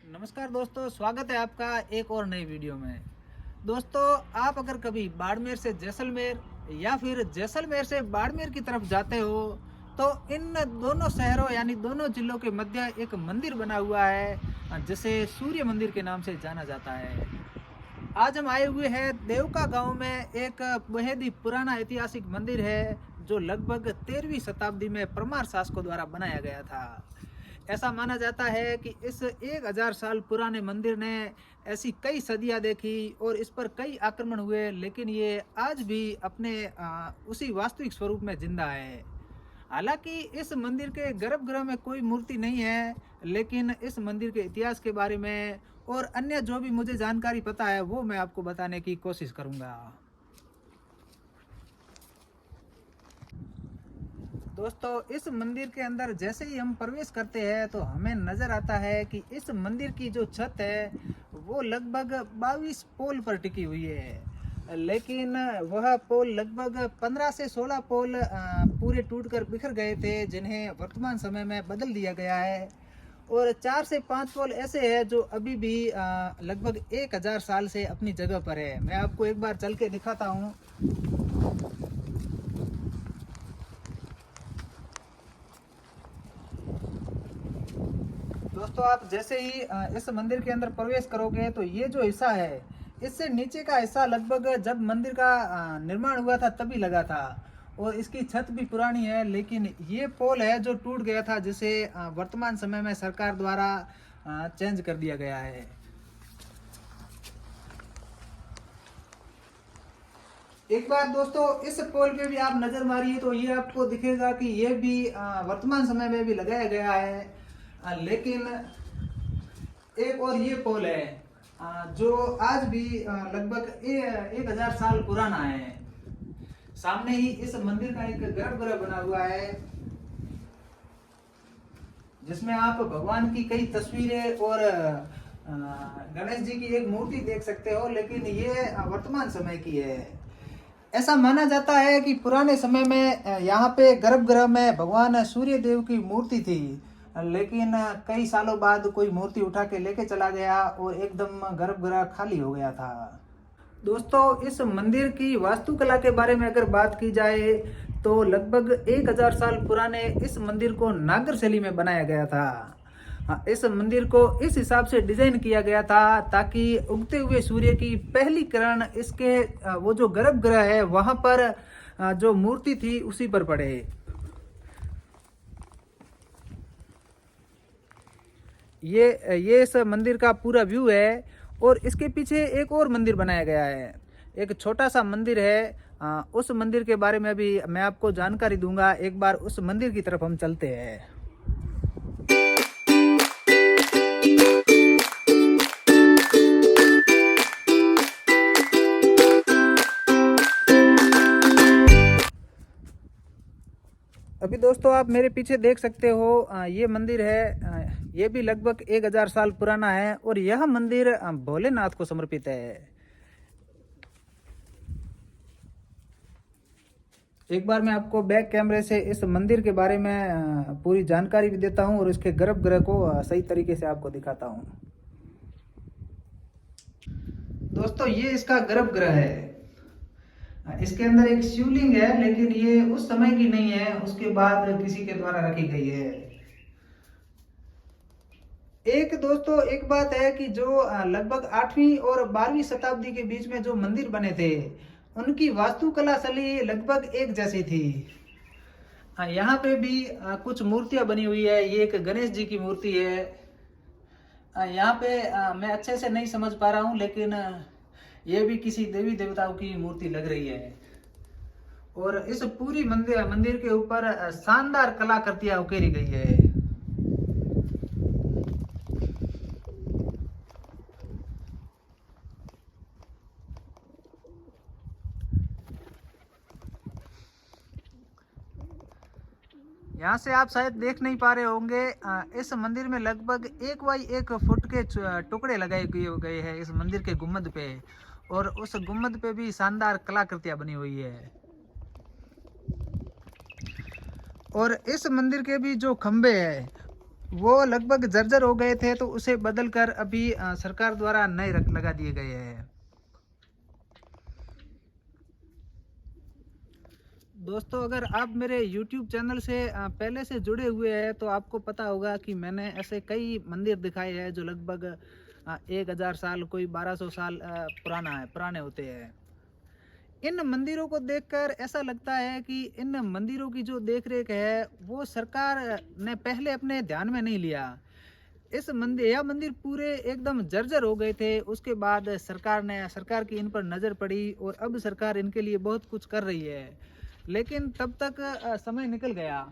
नमस्कार दोस्तों, स्वागत है आपका एक और नई वीडियो में। दोस्तों, आप अगर कभी बाड़मेर से जैसलमेर या फिर जैसलमेर से बाड़मेर की तरफ जाते हो तो इन दोनों शहरों यानी दोनों जिलों के मध्य एक मंदिर बना हुआ है जिसे सूर्य मंदिर के नाम से जाना जाता है। आज हम आए हुए हैं देवका गांव में। एक बेहद ही पुराना ऐतिहासिक मंदिर है जो लगभग 13वीं शताब्दी में परमार शासकों द्वारा बनाया गया था। ऐसा माना जाता है कि इस 1000 साल पुराने मंदिर ने ऐसी कई सदियां देखी और इस पर कई आक्रमण हुए, लेकिन ये आज भी अपने उसी वास्तविक स्वरूप में जिंदा है। हालांकि इस मंदिर के गर्भगृह में कोई मूर्ति नहीं है, लेकिन इस मंदिर के इतिहास के बारे में और अन्य जो भी मुझे जानकारी पता है वो मैं आपको बताने की कोशिश करूंगा। दोस्तों, इस मंदिर के अंदर जैसे ही हम प्रवेश करते हैं तो हमें नज़र आता है कि इस मंदिर की जो छत है वो लगभग 22 पोल पर टिकी हुई है, लेकिन वह पोल लगभग 15 से 16 पोल पूरे टूटकर बिखर गए थे, जिन्हें वर्तमान समय में बदल दिया गया है। और 4 से 5 पोल ऐसे हैं जो अभी भी लगभग 1000 साल से अपनी जगह पर है। मैं आपको एक बार चल के दिखाता हूँ। दोस्तों, आप जैसे ही इस मंदिर के अंदर प्रवेश करोगे तो ये जो हिस्सा है, इससे नीचे का हिस्सा लगभग जब मंदिर का निर्माण हुआ था तभी लगा था और इसकी छत भी पुरानी है, लेकिन ये पोल है जो टूट गया था, जिसे वर्तमान समय में सरकार द्वारा चेंज कर दिया गया है। एक बार दोस्तों इस पोल पे भी आप नजर मारिए तो ये आपको दिखेगा कि ये भी वर्तमान समय में भी लगाया गया है। लेकिन एक और ये पोल है जो आज भी लगभग 1000 साल पुराना है। सामने ही इस मंदिर का एक गर्भगृह बना हुआ है जिसमें आप भगवान की कई तस्वीरें और गणेश जी की एक मूर्ति देख सकते हो, लेकिन ये वर्तमान समय की है। ऐसा माना जाता है कि पुराने समय में यहाँ पे गर्भगृह में भगवान सूर्य देव की मूर्ति थी, लेकिन कई सालों बाद कोई मूर्ति उठा के लेके चला गया और एकदम गर्भगृह खाली हो गया था। दोस्तों, इस मंदिर की वास्तुकला के बारे में अगर बात की जाए तो लगभग 1000 साल पुराने इस मंदिर को नागर शैली में बनाया गया था। इस मंदिर को इस हिसाब से डिजाइन किया गया था ताकि उगते हुए सूर्य की पहली किरण इसके वो जो गर्भगृह है वहां पर जो मूर्ति थी उसी पर पड़े। ये इस मंदिर का पूरा व्यू है और इसके पीछे एक और मंदिर बनाया गया है। एक छोटा सा मंदिर है। उस मंदिर के बारे में भी मैं आपको जानकारी दूंगा। एक बार उस मंदिर की तरफ हम चलते हैं। अभी दोस्तों आप मेरे पीछे देख सकते हो, ये मंदिर है। ये भी लगभग 1000 साल पुराना है और यह मंदिर भोलेनाथ को समर्पित है। एक बार मैं आपको बैक कैमरे से इस मंदिर के बारे में पूरी जानकारी भी देता हूं और इसके गर्भगृह को सही तरीके से आपको दिखाता हूं। दोस्तों, ये इसका गर्भगृह है। इसके अंदर एक शिवलिंग है, लेकिन ये उस समय की नहीं है, उसके बाद किसी के द्वारा रखी गई है। एक बात है कि जो लगभग 8वीं और 12वीं शताब्दी के बीच में जो मंदिर बने थे उनकी वास्तुकला शैली लगभग एक जैसी थी। यहाँ पे भी कुछ मूर्तियां बनी हुई है। ये एक गणेश जी की मूर्ति है। यहाँ पे मैं अच्छे से नहीं समझ पा रहा हूँ, लेकिन ये भी किसी देवी देवताओं की मूर्ति लग रही है। और इस पूरी मंदिर के ऊपर शानदार कलाकृतियां उकेरी गई है। यहाँ से आप शायद देख नहीं पा रहे होंगे, इस मंदिर में लगभग 1 बाई 1 फुट के टुकड़े लगाए गए हैं इस मंदिर के गुम्बद पे, और उस गुम्बद पे भी शानदार कलाकृतियां बनी हुई है। और इस मंदिर के भी जो खंबे हैं वो लगभग जर्जर हो गए थे, तो उसे बदलकर अभी सरकार द्वारा नए लगा दिए गए हैं। दोस्तों, अगर आप मेरे YouTube चैनल से पहले से जुड़े हुए हैं तो आपको पता होगा कि मैंने ऐसे कई मंदिर दिखाए हैं जो लगभग 1000 साल, कोई 1200 साल पुराने होते हैं। इन मंदिरों को देखकर ऐसा लगता है कि इन मंदिरों की जो देख रेख है वो सरकार ने पहले अपने ध्यान में नहीं लिया। यह मंदिर पूरे एकदम जर्जर हो गए थे। उसके बाद सरकार की इन पर नज़र पड़ी और अब सरकार इनके लिए बहुत कुछ कर रही है। लेकिन तब तक समय निकल गया।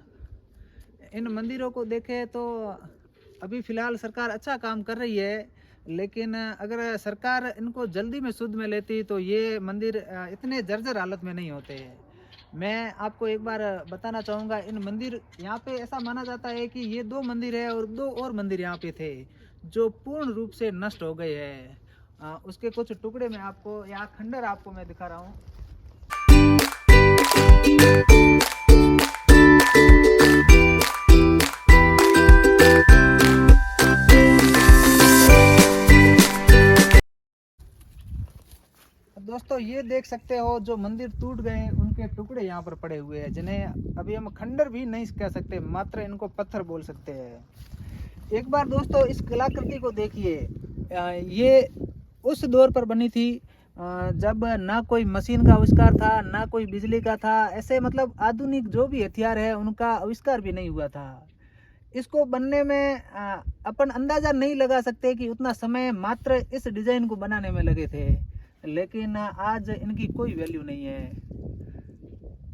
इन मंदिरों को देखें तो अभी फ़िलहाल सरकार अच्छा काम कर रही है, लेकिन अगर सरकार इनको जल्दी में सुध में लेती तो ये मंदिर इतने जर्जर हालत में नहीं होते। मैं आपको एक बार बताना चाहूँगा, इन मंदिर यहाँ पे ऐसा माना जाता है कि ये 2 मंदिर है और 2 और मंदिर यहाँ पे थे जो पूर्ण रूप से नष्ट हो गए हैं। उसके कुछ टुकड़े में आपको, यहाँ खंडर आपको मैं दिखा रहा हूँ। दोस्तों, ये देख सकते हो जो मंदिर टूट गए हैं उनके टुकड़े यहाँ पर पड़े हुए हैं, जिन्हें अभी हम खंडर भी नहीं कह सकते, मात्र इनको पत्थर बोल सकते हैं। एक बार दोस्तों इस कलाकृति को देखिए। ये उस दौर पर बनी थी जब ना कोई मशीन का आविष्कार था, ना कोई बिजली का था। ऐसे मतलब आधुनिक जो भी हथियार है उनका आविष्कार भी नहीं हुआ था। इसको बनने में अपन अंदाज़ा नहीं लगा सकते कि उतना समय मात्र इस डिज़ाइन को बनाने में लगे थे। लेकिन आज इनकी कोई वैल्यू नहीं है।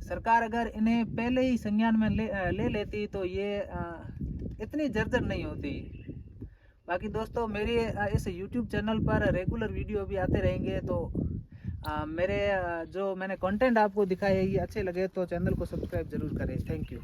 सरकार अगर इन्हें पहले ही संज्ञान में ले लेती तो ये इतनी जर्जर नहीं होती। बाकी दोस्तों, मेरे इस YouTube चैनल पर रेगुलर वीडियो भी आते रहेंगे, तो मेरे जो मैंने कंटेंट आपको दिखाए ये अच्छे लगे तो चैनल को सब्सक्राइब ज़रूर करें। Thank you.